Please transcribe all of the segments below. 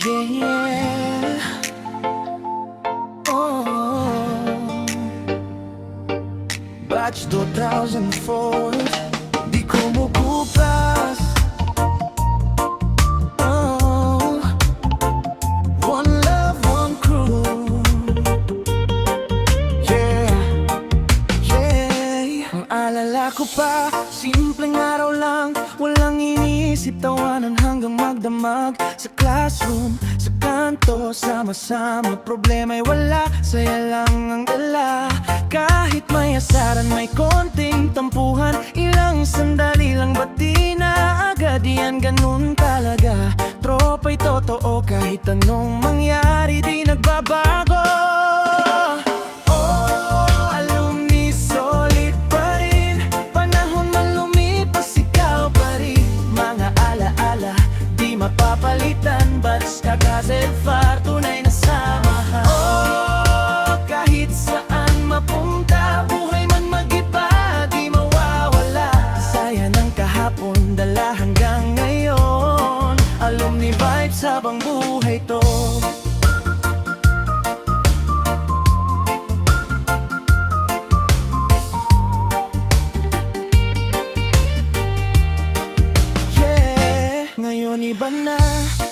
Yeah. Oh. Batch 2004, di kumukupas. Oh. One love, one crew. Yeah. Yeah. Ang alala ko pa, simpleng araw lang, walang iniisip, tawanan hanggang magdamag. Sa classroom, sa kanto, sama-sama, problema'y wala, saya lang ang dala. Kahit may asaran, may konting tampuhan, ilang sandali lang, ba't di na agad yan? Ganun talaga, tropa'y totoo, kahit anong mangyari, di nagbabago. Mapapalitan, batch na kaselfar, tunay na samahan. Oh, kahit saan mapunta, buhay man mag-iba, di mawawala. Saya ng kahapon, dala hanggang ngayon, alumni vibes habang buhay to. Ngayon iba na,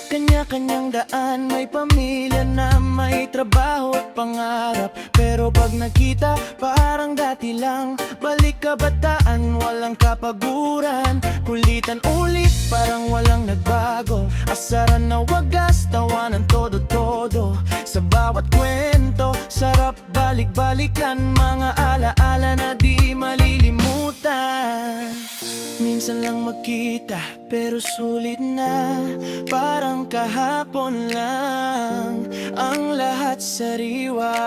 kanya-kanyang daan, may pamilya na, may trabaho at pangarap. Pero pag nakita, parang dati lang, balik kabataan, walang kapaguran. Kulitan ulit, parang walang nagbago, asaran na wagas, tawanan todo-todo. Sa bawat kwento, sarap balik-balikan, mga ala-ala na di malilimutan. Minsan lang magkita, pero sulit na, parang kahapon lang, ang lahat sariwa.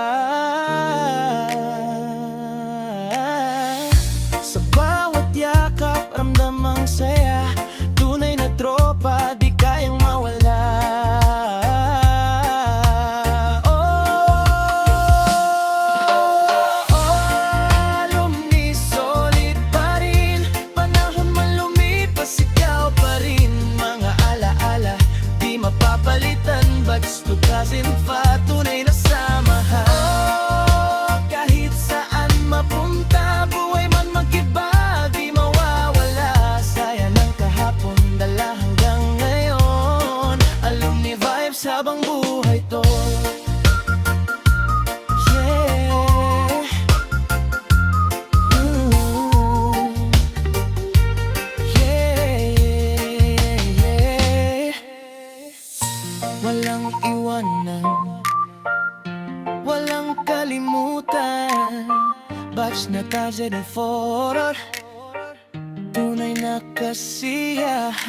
Sa bawat yakap, ramdam ang saya, tunay na tropa, di kayang mawala. Mapapalitan, batch 2005, tunay na samahan. Oh, kahit saan mapunta, buhay man mag-iba, di mawawala. Saya ng kahapon, dala hanggang ngayon, alumni vibes habang buhay to. Walang iwanan, walang kalimutan, batch na kaselfar, tunay na kasiyahan.